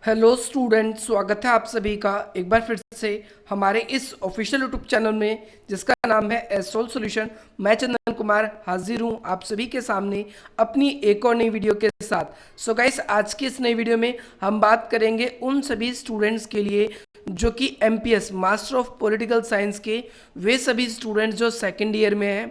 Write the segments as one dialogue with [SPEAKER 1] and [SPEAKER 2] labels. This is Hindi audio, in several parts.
[SPEAKER 1] हेलो स्टूडेंट, स्वागत है आप सभी का एक बार फिर से हमारे इस ऑफिशियल यूट्यूब चैनल में जिसका नाम है एसोल सॉल्यूशन। मैं चंदन कुमार हाजिर हूं आप सभी के सामने अपनी एक और नई वीडियो के साथ। सो गाइस, आज की इस नई वीडियो में हम बात करेंगे उन सभी स्टूडेंट्स के लिए जो कि MPS master of political science के वे सभी स्टूडेंट्स जो सेकेंड ईयर में हैं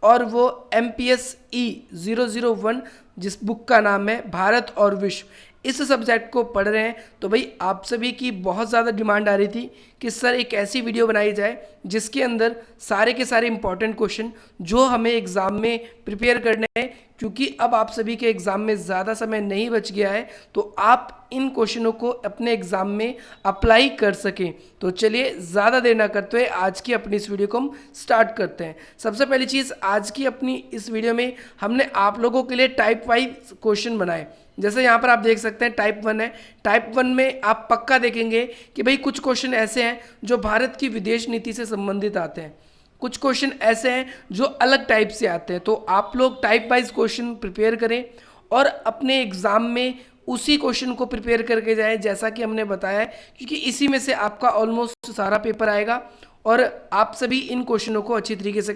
[SPEAKER 1] और वो एमपीएस E001 जिस बुक का नाम है भारत और विश्व, इस सब्जेक्ट को पढ़ रहे हैं। तो भाई आप सभी की बहुत ज़्यादा डिमांड आ रही थी कि सर एक ऐसी वीडियो बनाई जाए जिसके अंदर सारे के सारे इंपॉर्टेंट क्वेश्चन जो हमें एग्ज़ाम में प्रिपेयर करने हैं, क्योंकि अब आप सभी के एग्ज़ाम में ज़्यादा समय नहीं बच गया है, तो आप इन क्वेश्चनों को अपने एग्ज़ाम में अप्लाई कर सकें। तो चलिए ज़्यादा देर ना करते हुए आज की अपनी इस वीडियो को हम स्टार्ट करते हैं। सबसे पहली चीज़, आज की अपनी इस वीडियो में हमने आप लोगों के लिए टाइप वाइज क्वेश्चन बनाए। जैसे यहाँ पर आप देख सकते हैं टाइप 1 है। टाइप 1 में आप पक्का देखेंगे कि भाई कुछ क्वेश्चन ऐसे हैं जो भारत की विदेश नीति से संबंधित आते हैं, कुछ क्वेश्चन ऐसे हैं जो अलग टाइप से आते हैं। तो आप लोग टाइप वाइज क्वेश्चन प्रिपेयर करें और अपने एग्ज़ाम में उसी क्वेश्चन को प्रिपेयर करके जाएं जैसा कि हमने बताया है, क्योंकि इसी में से आपका ऑलमोस्ट सारा पेपर आएगा और आप सभी इन क्वेश्चनों को अच्छी तरीके से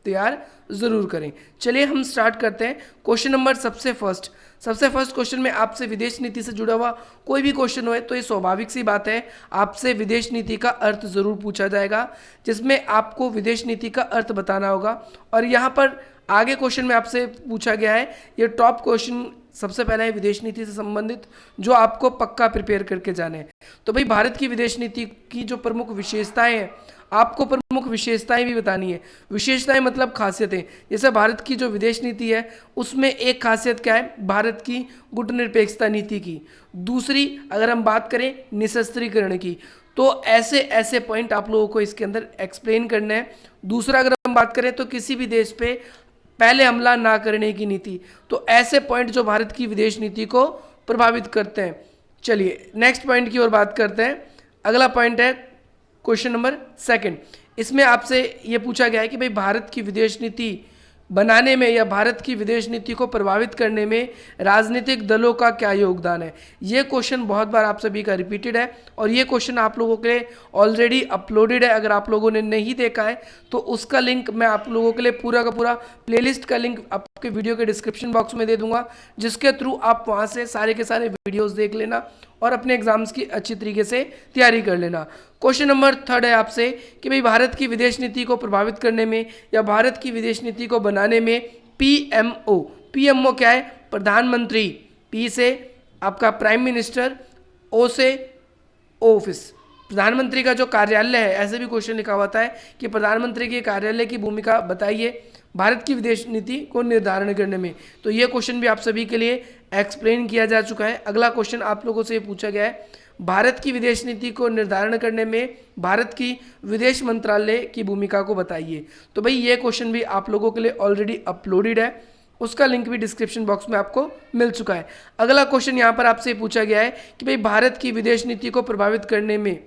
[SPEAKER 1] तैयार ज़रूर करें। चलिए हम स्टार्ट करते हैं। क्वेश्चन नंबर सबसे फर्स्ट क्वेश्चन में आपसे विदेश नीति से जुड़ा हुआ कोई भी क्वेश्चन हो तो ये स्वाभाविक सी बात है, आपसे विदेश नीति का अर्थ ज़रूर पूछा जाएगा, जिसमें आपको विदेश नीति का अर्थ बताना होगा। और यहाँ पर आगे क्वेश्चन में आपसे पूछा गया है, ये टॉप क्वेश्चन सबसे पहला है विदेश नीति से संबंधित, जो आपको पक्का प्रिपेयर करके जाने हैं। तो भाई भारत की विदेश नीति की जो प्रमुख विशेषताएं हैं, आपको प्रमुख विशेषताएं भी बतानी है। विशेषताएं मतलब खासियतें। जैसे भारत की जो विदेश नीति है उसमें एक खासियत क्या है, भारत की गुटनिरपेक्षता नीति की। दूसरी, अगर हम बात करें निशस्त्रीकरण की, तो ऐसे ऐसे पॉइंट आप लोगों को इसके अंदर एक्सप्लेन करना है। दूसरा, अगर हम बात करें तो किसी भी देश पे पहले हमला ना करने की नीति। तो ऐसे पॉइंट जो भारत की विदेश नीति को प्रभावित करते हैं। चलिए नेक्स्ट पॉइंट की ओर बात करते हैं। अगला पॉइंट है क्वेश्चन नंबर 2। इसमें आपसे ये पूछा गया है कि भाई भारत की विदेश नीति बनाने में या भारत की विदेश नीति को प्रभावित करने में राजनीतिक दलों का क्या योगदान है। ये क्वेश्चन बहुत बार आप सभी का रिपीटेड है और ये क्वेश्चन आप लोगों के लिए ऑलरेडी अपलोडेड है। अगर आप लोगों ने नहीं देखा है तो उसका लिंक मैं आप लोगों के लिए पूरा का पूरा प्लेलिस्ट का लिंक आपके वीडियो के डिस्क्रिप्शन बॉक्स में दे दूंगा, जिसके थ्रू आप वहाँ से सारे के सारे वीडियोस देख लेना और अपने एग्जाम्स की अच्छी तरीके से तैयारी कर लेना। क्वेश्चन नंबर 3 है आपसे कि भाई भारत की विदेश नीति को प्रभावित करने में या भारत की विदेश नीति को बनाने में पीएमओ क्या है, प्रधानमंत्री, पी से आपका प्राइम मिनिस्टर, ओ से ऑफिस, प्रधानमंत्री का जो कार्यालय है। ऐसे भी क्वेश्चन लिखा हुआ है कि प्रधानमंत्री के कार्यालय की भूमिका बताइए भारत की विदेश नीति को निर्धारण करने में। तो ये क्वेश्चन भी आप सभी के लिए एक्सप्लेन किया जा चुका है। अगला क्वेश्चन आप लोगों से पूछा गया है, भारत की विदेश नीति को निर्धारण करने में भारत की विदेश मंत्रालय की भूमिका को बताइए। तो भाई ये क्वेश्चन भी आप लोगों के लिए ऑलरेडी अपलोडेड है, उसका लिंक भी डिस्क्रिप्शन बॉक्स में आपको मिल चुका है। अगला क्वेश्चन यहाँ पर आपसे पूछा गया है कि भाई भारत की विदेश नीति को प्रभावित करने में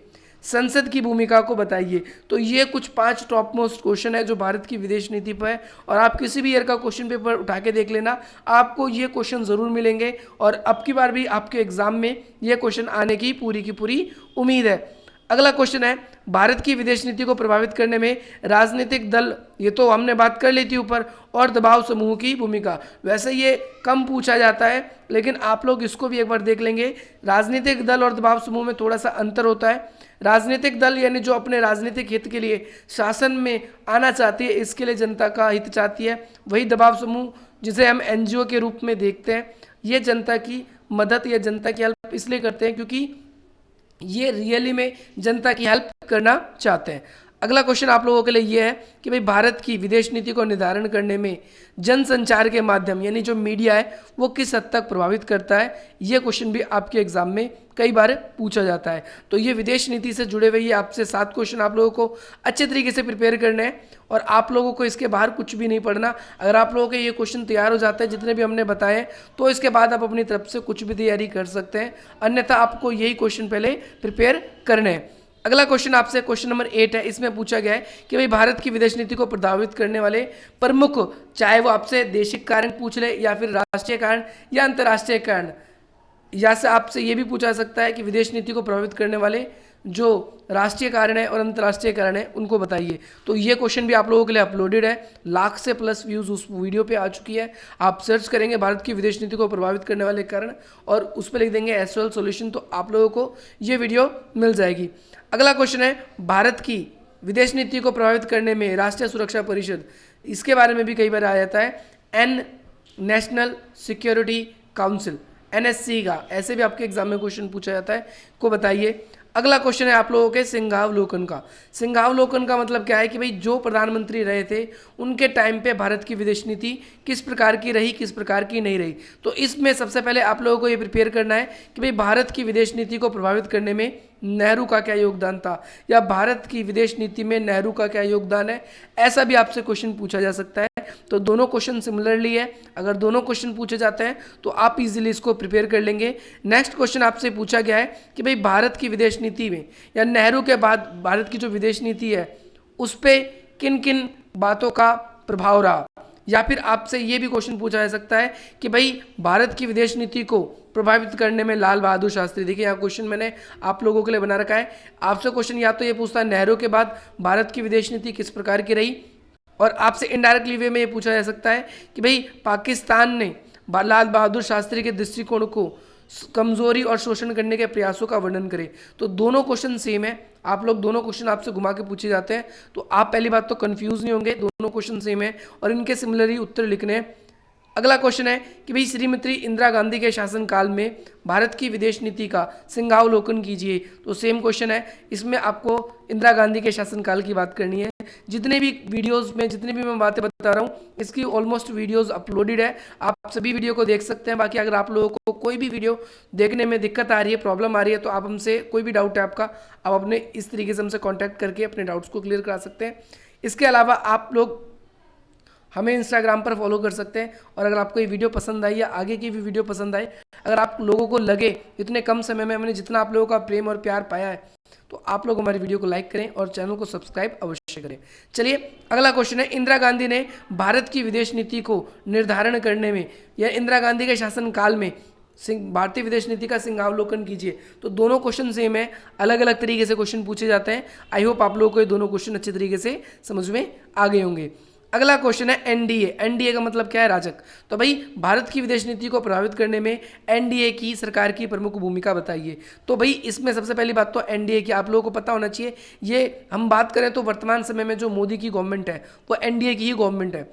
[SPEAKER 1] संसद की भूमिका को बताइए। तो ये कुछ 5 टॉप मोस्ट क्वेश्चन है जो भारत की विदेश नीति पर है, और आप किसी भी ईयर का क्वेश्चन पेपर उठा के देख लेना, आपको ये क्वेश्चन ज़रूर मिलेंगे और अब की बार भी आपके एग्जाम में ये क्वेश्चन आने की पूरी उम्मीद है। अगला क्वेश्चन है, भारत की विदेश नीति को प्रभावित करने में राजनीतिक दल, ये तो हमने बात कर ली थी ऊपर, और दबाव समूह की भूमिका। वैसे ये कम पूछा जाता है लेकिन आप लोग इसको भी एक बार देख लेंगे। राजनीतिक दल और दबाव समूह में थोड़ा सा अंतर होता है। राजनीतिक दल यानी जो अपने राजनीतिक हित के लिए शासन में आना चाहती है, इसके लिए जनता का हित चाहती है। वही दबाव समूह जिसे हम एनजीओ के रूप में देखते हैं, ये जनता की मदद या जनता की हेल्प इसलिए करते हैं क्योंकि ये रियली में जनता की हेल्प करना चाहते हैं। अगला क्वेश्चन आप लोगों के लिए ये है कि भाई भारत की विदेश नीति को निर्धारण करने में जनसंचार के माध्यम यानी जो मीडिया है वो किस हद तक प्रभावित करता है। ये क्वेश्चन भी आपके एग्जाम में कई बार पूछा जाता है। तो ये विदेश नीति से जुड़े हुए ये आपसे 7 क्वेश्चन आप लोगों को अच्छे तरीके से प्रिपेयर करने हैं और आप लोगों को इसके बाहर कुछ भी नहीं पढ़ना। अगर आप लोगों के ये क्वेश्चन तैयार हो जाते हैं जितने भी हमने बताए, तो इसके बाद आप अपनी तरफ से कुछ भी तैयारी कर सकते हैं, अन्यथा आपको यही क्वेश्चन पहले प्रिपेयर करने हैं। अगला क्वेश्चन आपसे क्वेश्चन नंबर 8 है। इसमें पूछा गया है कि भाई भारत की विदेश नीति को प्रभावित करने वाले प्रमुख, चाहे वो आपसे देशिक कारण पूछ ले या फिर राष्ट्रीय कारण या अंतर्राष्ट्रीय कारण, या से आपसे ये भी पूछा जा सकता है कि विदेश नीति को प्रभावित करने वाले जो राष्ट्रीय कारण है और अंतर्राष्ट्रीय कारण है उनको बताइए। तो ये क्वेश्चन भी आप लोगों के लिए अपलोडेड है, लाख से प्लस व्यूज़ उस वीडियो पे आ चुकी है। आप सर्च करेंगे भारत की विदेश नीति को प्रभावित करने वाले कारण और उस पर लिख देंगे एसओएल सॉल्यूशन, तो आप लोगों को ये वीडियो मिल जाएगी। अगला क्वेश्चन है भारत की विदेश नीति को प्रभावित करने में राष्ट्रीय सुरक्षा परिषद, इसके बारे में भी कई बार आ जाता है an National Security Council, NSC का, ऐसे भी आपके एग्जाम में क्वेश्चन पूछा जाता है, को बताइए। अगला क्वेश्चन है आप लोगों के सिंहावलोकन का। सिंहावलोकन का मतलब क्या है कि भाई जो प्रधानमंत्री रहे थे उनके टाइम पे भारत की विदेश नीति किस प्रकार की रही, किस प्रकार की नहीं रही। तो इसमें सबसे पहले आप लोगों को ये प्रिपेयर करना है कि भाई भारत की विदेश नीति को प्रभावित करने में नेहरू का क्या योगदान था, या भारत की विदेश नीति में नेहरू का क्या योगदान है, ऐसा भी आपसे क्वेश्चन पूछा जा सकता है। तो दोनों क्वेश्चन सिमिलरली है, अगर दोनों क्वेश्चन पूछे जाते हैं तो आप इजीली इसको प्रिपेयर कर लेंगे। नेक्स्ट क्वेश्चन आपसे पूछा गया है कि भाई भारत की विदेश नीति में या नेहरू के बाद भारत की जो विदेश नीति है उस पर किन किन बातों का प्रभाव रहा, या फिर आपसे ये भी क्वेश्चन पूछा जा सकता है कि भाई भारत की विदेश नीति को प्रभावित करने में लाल बहादुर शास्त्री, देखिए यहाँ क्वेश्चन मैंने आप लोगों के लिए बना रखा है। आपसे क्वेश्चन या तो ये पूछता है नेहरू के बाद भारत की विदेश नीति किस प्रकार की रही, और आपसे इनडायरेक्टली वे में ये पूछा जा सकता है कि भाई पाकिस्तान ने लाल बहादुर शास्त्री के दृष्टिकोण को कमजोरी और शोषण करने के प्रयासों का वर्णन करें। तो दोनों क्वेश्चन सेम है, आप लोग दोनों क्वेश्चन आपसे घुमा के पूछे जाते हैं, तो आप पहली बात तो कंफ्यूज नहीं होंगे, दोनों क्वेश्चन सेम है और इनके सिमिलर ही उत्तर लिखने हैं। अगला क्वेश्चन है कि भाई श्रीमती इंदिरा गांधी के शासनकाल में भारत की विदेश नीति का सिंहावलोकन कीजिए। तो सेम क्वेश्चन है, इसमें आपको इंदिरा गांधी के शासनकाल की बात करनी है। जितने भी वीडियोस में जितनी भी मैं बातें बता रहा हूँ इसकी ऑलमोस्ट वीडियोस अपलोडेड है, आप सभी वीडियो को देख सकते हैं। बाकी अगर आप लोगों को कोई भी वीडियो देखने में दिक्कत आ रही है, प्रॉब्लम आ रही है, तो आप हमसे कोई भी डाउट है आपका, आप अपने इस तरीके से हमसे कॉन्टैक्ट करके अपने डाउट्स को क्लियर करा सकते हैं। इसके अलावा आप लोग हमें इंस्टाग्राम पर फॉलो कर सकते हैं, और अगर आपको ये वीडियो पसंद आई या आगे की भी वीडियो पसंद आए, अगर आप लोगों को लगे इतने कम समय में हमने जितना आप लोगों का प्रेम और प्यार पाया है, तो आप लोग हमारी वीडियो को लाइक करें और चैनल को सब्सक्राइब अवश्य करें। चलिए अगला क्वेश्चन है, इंदिरा गांधी ने भारत की विदेश नीति को निर्धारण करने में या इंदिरा गांधी के शासनकाल में भारतीय विदेश नीति का सिंहावलोकन कीजिए। तो दोनों क्वेश्चन सेम है, अलग अलग तरीके से क्वेश्चन पूछे जाते हैं। आई होप आप लोगों को ये दोनों क्वेश्चन अच्छे तरीके से समझ में आ गए होंगे। अगला क्वेश्चन है एनडीए। एनडीए का मतलब क्या है? राजक। तो भाई भारत की विदेश नीति को प्रभावित करने में एनडीए की सरकार की प्रमुख भूमिका बताइए। तो भाई इसमें सबसे पहली बात तो एनडीए की आप लोगों को पता होना चाहिए। ये हम बात करें तो वर्तमान समय में जो मोदी की गवर्नमेंट है वो एनडीए की ही गवर्नमेंट है।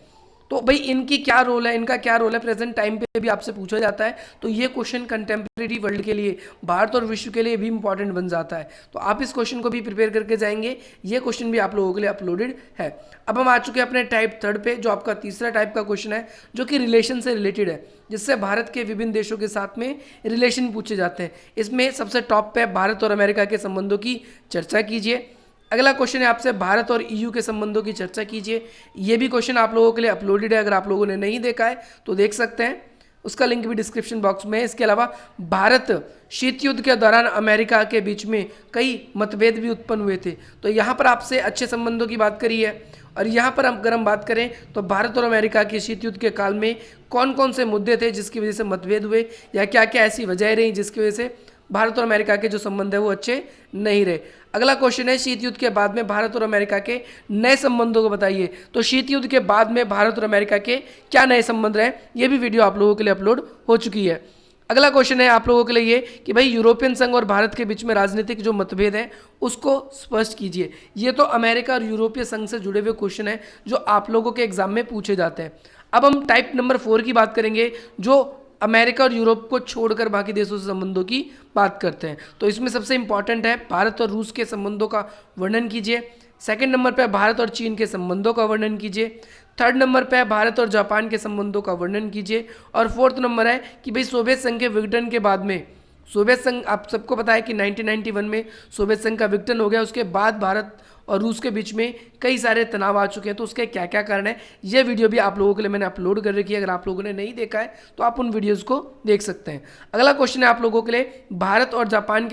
[SPEAKER 1] तो भाई इनकी क्या रोल है, इनका क्या रोल है प्रेजेंट टाइम पे भी आपसे पूछा जाता है। तो ये क्वेश्चन कंटेम्प्रेरी वर्ल्ड के लिए, भारत और विश्व के लिए भी इंपॉर्टेंट बन जाता है। तो आप इस क्वेश्चन को भी प्रिपेयर करके जाएंगे, ये क्वेश्चन भी आप लोगों के लिए अपलोडेड है। अब हम आ चुके हैं अपने टाइप थर्ड पे, जो आपका तीसरा टाइप का क्वेश्चन है, जो कि रिलेशन से रिलेटेड है, जिससे भारत के विभिन्न देशों के साथ में रिलेशन पूछे जाते हैं। इसमें सबसे टॉप पे भारत और अमेरिका के संबंधों की चर्चा कीजिए। अगला क्वेश्चन है आपसे भारत और ईयू के संबंधों की चर्चा कीजिए। ये भी क्वेश्चन आप लोगों के लिए अपलोडेड है, अगर आप लोगों ने नहीं देखा है तो देख सकते हैं, उसका लिंक भी डिस्क्रिप्शन बॉक्स में है। इसके अलावा भारत शीत युद्ध के दौरान अमेरिका के बीच में कई मतभेद भी उत्पन्न हुए थे। तो यहाँ पर आपसे अच्छे संबंधों की बात करी है। और यहाँ पर अगर हम बात करें तो भारत और अमेरिका के शीत युद्ध के काल में कौन कौन से मुद्दे थे जिसकी वजह से मतभेद हुए, या क्या क्या ऐसी वजह रही जिसकी वजह से भारत और अमेरिका के जो संबंध है वो अच्छे नहीं रहे। अगला क्वेश्चन है शीत युद्ध के बाद में भारत और अमेरिका के नए संबंधों को बताइए। तो शीत युद्ध के बाद में भारत और अमेरिका के क्या नए संबंध रहे, ये भी वीडियो आप लोगों के लिए अपलोड हो चुकी है। अगला क्वेश्चन है आप लोगों के लिए ये कि भाई यूरोपियन संघ और भारत के बीच में राजनीतिक जो मतभेद है उसको स्पष्ट कीजिए। ये तो अमेरिका और यूरोपीय संघ से जुड़े हुए क्वेश्चन है जो आप लोगों के एग्जाम में पूछे जाते हैं। अब हम टाइप नंबर 4 की बात करेंगे, जो अमेरिका और यूरोप को छोड़कर बाकी देशों से संबंधों की बात करते हैं। तो इसमें सबसे इंपॉर्टेंट है भारत और रूस के संबंधों का वर्णन कीजिए। सेकंड नंबर पे भारत और चीन के संबंधों का वर्णन कीजिए। थर्ड नंबर पे भारत और जापान के संबंधों का वर्णन कीजिए। और फोर्थ नंबर है कि भाई सोवियत संघ के विघटन के बाद में, सोवियत संघ आप सबको पता है कि 1991 में सोवियत संघ का विघटन हो गया, उसके बाद भारत और रूस के बीच में कई सारे तनाव आ चुके हैं। तो उसके क्या क्या कारण है, ये वीडियो भी आप लोगों के लिए मैंने अपलोड कर रखी है, अगर आप लोगों ने नहीं देखा है तो आप उन वीडियोज़ को देख सकते हैं। अगला क्वेश्चन है आप लोगों के लिए, भारत और जापान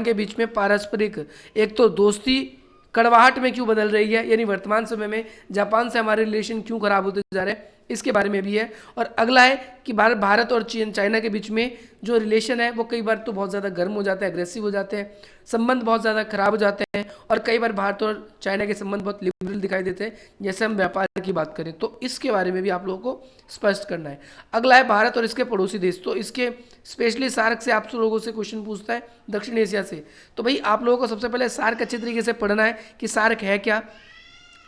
[SPEAKER 1] के बीच में पारस्परिक एक तो दोस्ती कड़वाहट में क्यों बदल रही है, यानी वर्तमान समय में जापान से हमारे रिलेशन क्यों खराब होते जा रहे हैं, इसके बारे में भी है। और अगला है कि भारत और चाइना के बीच में जो रिलेशन है वो कई बार तो बहुत ज़्यादा गर्म हो जाते हैं, एग्रेसिव हो जाते हैं, संबंध बहुत ज़्यादा खराब हो जाते हैं, और कई बार भारत और चाइना के संबंध बहुत लिबरल दिखाई देते हैं जैसे हम व्यापार की बात करें, तो इसके बारे में भी आप लोगों को स्पष्ट करना है। अगला है भारत और इसके पड़ोसी देश, तो इसके स्पेशली सार्क से आप लोगों से क्वेश्चन पूछता है, दक्षिण एशिया से। तो भाई आप लोगों को सबसे पहले सार्क अच्छे तरीके से पढ़ना है कि सार्क है क्या।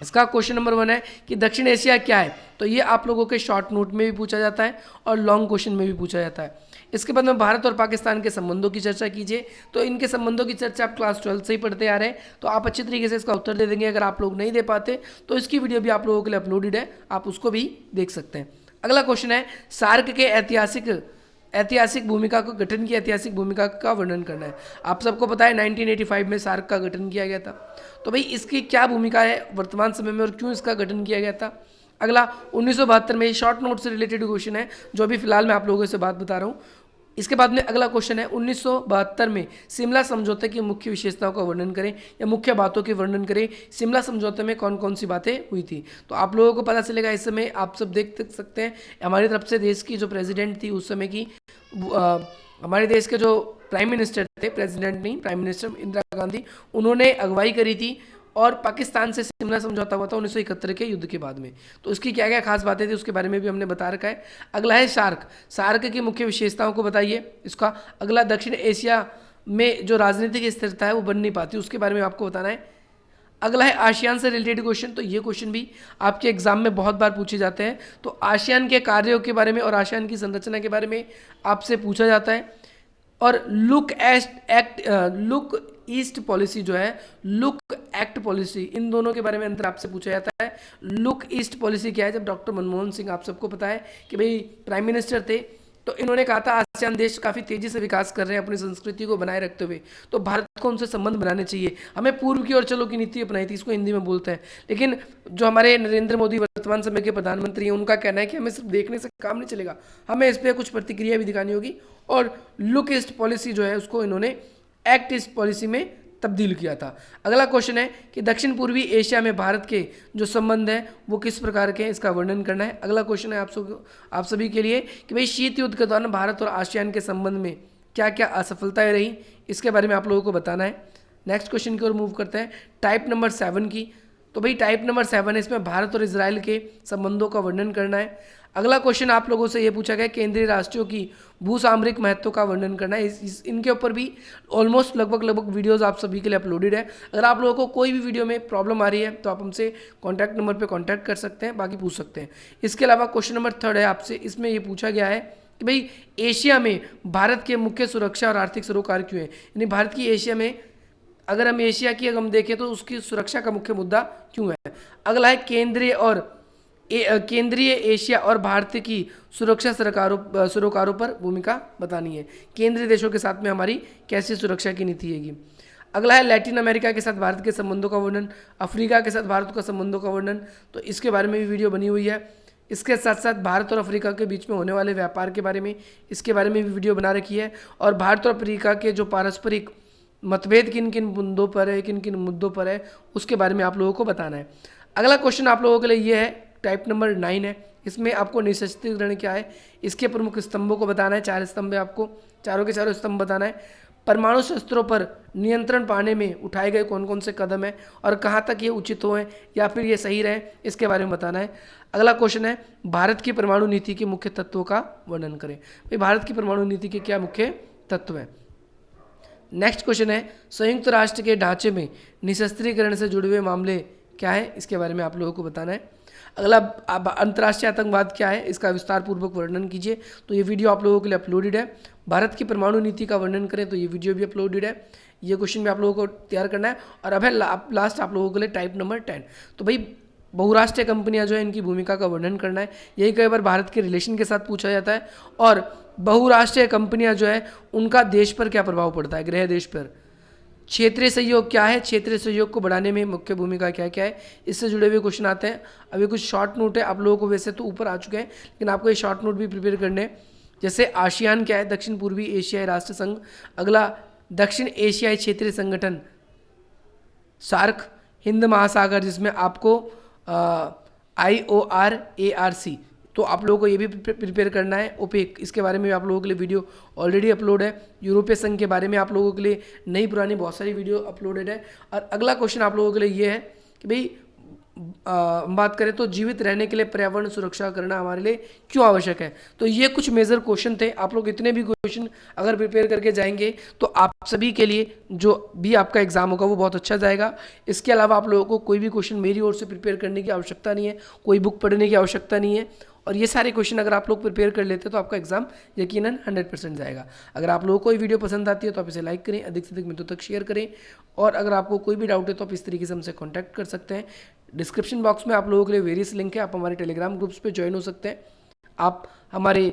[SPEAKER 1] इसका क्वेश्चन नंबर 1 है कि दक्षिण एशिया क्या है, तो ये आप लोगों के शॉर्ट नोट में भी पूछा जाता है और लॉन्ग क्वेश्चन में भी पूछा जाता है। इसके बाद में भारत और पाकिस्तान के संबंधों की चर्चा कीजिए, तो इनके संबंधों की चर्चा आप क्लास 12 से ही पढ़ते आ रहे हैं, तो आप अच्छी तरीके से इसका उत्तर दे देंगे। अगर आप लोग नहीं दे पाते तो इसकी वीडियो भी आप लोगों के लिए अपलोडेड है, आप उसको भी देख सकते हैं। अगला क्वेश्चन है सार्क के ऐतिहासिक भूमिका को गठन की ऐतिहासिक भूमिका का वर्णन करना है। आप सबको पता है 1985 में सार्क का गठन किया गया था, तो भाई इसकी क्या भूमिका है वर्तमान समय में और क्यों इसका गठन किया गया था। अगला 1972 में, शॉर्ट नोट से रिलेटेड क्वेश्चन है जो अभी फिलहाल मैं आप लोगों से बात बता रहा हूँ। इसके बाद में अगला क्वेश्चन है 1972 में शिमला समझौते की मुख्य विशेषताओं का वर्णन करें या मुख्य बातों के वर्णन करें। शिमला समझौते में कौन कौन सी बातें हुई थी, तो आप लोगों को पता चलेगा। इस समय आप सब देख सकते हैं हमारी तरफ से देश की जो प्रेसिडेंट थी उस समय की, हमारे देश के जो प्राइम मिनिस्टर थे, प्रेसिडेंट नहीं प्राइम मिनिस्टर इंदिरा गांधी, उन्होंने अगुवाई करी थी और पाकिस्तान से शिमला समझौता हुआ था 1971 के युद्ध के बाद में। तो उसकी क्या क्या खास बातें थी उसके बारे में भी हमने बता रखा है। अगला है सार्क की मुख्य विशेषताओं को बताइए इसका। अगला दक्षिण एशिया में जो राजनीतिक स्थिरता है वो बन नहीं पाती, उसके बारे में आपको बताना है। अगला है आसियान से रिलेटेड क्वेश्चन, तो ये क्वेश्चन भी आपके एग्जाम में बहुत बार पूछे जाते हैं। तो आसियान के कार्यों के बारे में और आसियान की संरचना के बारे में आपसे पूछा जाता है। और लुक ईस्ट पॉलिसी जो है, लुक एक्ट पॉलिसी, इन दोनों के बारे में अंतर आपसे पूछा जाता है। लुक ईस्ट पॉलिसी क्या है, जब डॉक्टर मनमोहन सिंह, आप सबको पता है कि भाई प्राइम मिनिस्टर थे, तो इन्होंने कहा था आसियान देश काफ़ी तेजी से विकास कर रहे हैं अपनी संस्कृति को बनाए रखते हुए, तो भारत को उनसे संबंध बनाने चाहिए, हमें पूर्व की ओर चलो की नीति अपनाई थी, इसको हिंदी में बोलते हैं। लेकिन जो हमारे नरेंद्र मोदी वर्तमान समय के प्रधानमंत्री हैं, उनका कहना है कि हमें सिर्फ देखने से काम नहीं चलेगा, हमें इस पर कुछ प्रतिक्रिया भी दिखानी होगी, और लुक ईस्ट पॉलिसी जो है उसको इन्होंने एक्ट ईस्ट पॉलिसी में तब्दील किया था। अगला क्वेश्चन है कि दक्षिण पूर्वी एशिया में भारत के जो संबंध है वो किस प्रकार के हैं, इसका वर्णन करना है। अगला क्वेश्चन है आप सभी के लिए कि भाई शीत युद्ध के दौरान भारत और आसियान के संबंध में क्या क्या असफलताएं रही, इसके बारे में आप लोगों को बताना है। नेक्स्ट क्वेश्चन की ओर मूव करते हैं, टाइप नंबर 7 की। तो भाई टाइप नंबर 7 है, इसमें भारत और इजराइल के संबंधों का वर्णन करना है। अगला क्वेश्चन आप लोगों से ये पूछा गया केंद्रीय राष्ट्रों की भूसामरिक महत्व का वर्णन करना है। इनके ऊपर भी ऑलमोस्ट लगभग वीडियोस आप सभी के लिए अपलोडेड है। अगर आप लोगों को कोई भी वीडियो में प्रॉब्लम आ रही है तो आप हमसे कॉन्टैक्ट नंबर पे कांटेक्ट कर सकते हैं, बाकी पूछ सकते हैं। इसके अलावा क्वेश्चन नंबर 3 है आपसे, इसमें ये पूछा गया है कि भाई एशिया में भारत के मुख्य सुरक्षा और आर्थिक सरोकार क्यों है, यानी भारत की एशिया में, अगर हम एशिया की अगर हम देखें तो उसकी सुरक्षा का मुख्य मुद्दा क्यों है। अगला है केंद्रीय एशिया और भारत की सुरक्षा सरोकारों पर भूमिका बतानी है। केंद्रीय देशों के साथ में हमारी कैसी सुरक्षा की नीति हैगी। अगला है लैटिन अमेरिका के साथ भारत के संबंधों का वर्णन, अफ्रीका के साथ भारत का संबंधों का वर्णन, तो इसके बारे में भी वीडियो बनी हुई है। इसके साथ साथ भारत और अफ्रीका के बीच में होने वाले व्यापार के बारे में, इसके बारे में भी वीडियो बना रखी है। और भारत और अफ्रीका के जो पारस्परिक मतभेद किन किन मुद्दों पर है, किन किन मुद्दों पर है, उसके बारे में आप लोगों को बताना है। अगला क्वेश्चन आप लोगों के लिए ये है, टाइप नंबर 9 है, इसमें आपको निःशस्त्रीकरण क्या है, इसके प्रमुख स्तंभों को बताना है। 4 स्तंभ है, आपको चारों के चारों स्तंभ बताना है। परमाणु शस्त्रों पर नियंत्रण पाने में उठाए गए कौन कौन से कदम हैं और कहाँ तक ये उचित हो हैं या फिर ये सही रहे, इसके बारे में बताना है। अगला क्वेश्चन है भारत की परमाणु नीति के मुख्य तत्वों का वर्णन करें। भाई भारत की परमाणु नीति के क्या मुख्य तत्व हैं। नेक्स्ट क्वेश्चन है संयुक्त राष्ट्र के ढांचे में निःशस्त्रीकरण से जुड़े हुए मामले क्या है, इसके बारे में आप लोगों को बताना है। अगला अंतर्राष्ट्रीय आतंकवाद क्या है, इसका विस्तार पूर्वक वर्णन कीजिए, तो ये वीडियो आप लोगों के लिए अपलोडेड है। भारत की परमाणु नीति का वर्णन करें, तो ये वीडियो भी अपलोडेड है। ये क्वेश्चन भी आप लोगों को तैयार करना है। और अब है लास्ट आप लोगों के लिए टाइप नंबर 10। तो भाई बहुराष्ट्रीय कंपनियां जो है इनकी भूमिका का वर्णन करना है। यही कई बार भारत के रिलेशन के साथ पूछा जाता है। और बहुराष्ट्रीय कंपनियां जो है उनका देश पर क्या प्रभाव पड़ता है, गृह देश पर। क्षेत्रीय सहयोग क्या है, क्षेत्रीय सहयोग को बढ़ाने में मुख्य भूमिका क्या क्या है, इससे जुड़े हुए क्वेश्चन आते हैं। अभी कुछ शॉर्ट नोट है, आप लोगों को वैसे तो ऊपर आ चुके हैं लेकिन आपको ये शॉर्ट नोट भी प्रिपेयर करने हैं। जैसे आसियान क्या है, दक्षिण पूर्वी एशियाई राष्ट्र संघ। अगला दक्षिण एशियाई क्षेत्रीय संगठन सार्क, हिंद महासागर जिसमें आपको IORARC तो आप लोगों को ये भी प्रिपेयर करना है। ओपेक, इसके बारे में भी आप लोगों के लिए वीडियो ऑलरेडी अपलोड है। यूरोपीय संघ के बारे में आप लोगों के लिए नई पुरानी बहुत सारी वीडियो अपलोडेड है। और अगला क्वेश्चन आप लोगों के लिए ये है कि भाई हम बात करें तो जीवित रहने के लिए पर्यावरण सुरक्षा करना हमारे लिए क्यों आवश्यक है। तो ये कुछ मेजर क्वेश्चन थे। आप लोग इतने भी क्वेश्चन अगर प्रिपेयर करके जाएंगे तो आप सभी के लिए जो भी आपका एग्जाम होगा वो बहुत अच्छा जाएगा। इसके अलावा आप लोगों को कोई भी क्वेश्चन मेरी ओर से प्रिपेयर करने की आवश्यकता नहीं है, कोई बुक पढ़ने की आवश्यकता नहीं है। और ये सारे क्वेश्चन अगर आप लोग प्रिपेयर कर लेते हैं तो आपका एग्जाम यकीनन 100% जाएगा। अगर आप लोगों को ये वीडियो पसंद आती है तो आप इसे लाइक करें, अधिक से अधिक मित्रों तक शेयर करें। और अगर आपको कोई भी डाउट है तो आप इस तरीके से हमसे कॉन्टैक्ट कर सकते हैं। डिस्क्रिप्शन बॉक्स में आप लोगों के लिए वेरियस लिंक है, आप हमारे टेलीग्राम ग्रुप्स पे ज्वाइन हो सकते हैं, आप हमारे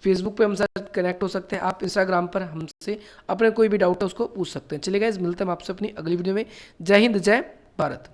[SPEAKER 1] फेसबुक पे हमसे कनेक्ट हो सकते हैं, आप इंस्टाग्राम पर हमसे अपने कोई भी डाउट है उसको पूछ सकते हैं। चलिए गाइस, मिलते हैं हम आपसे अपनी अगली वीडियो में। जय हिंद, जय भारत।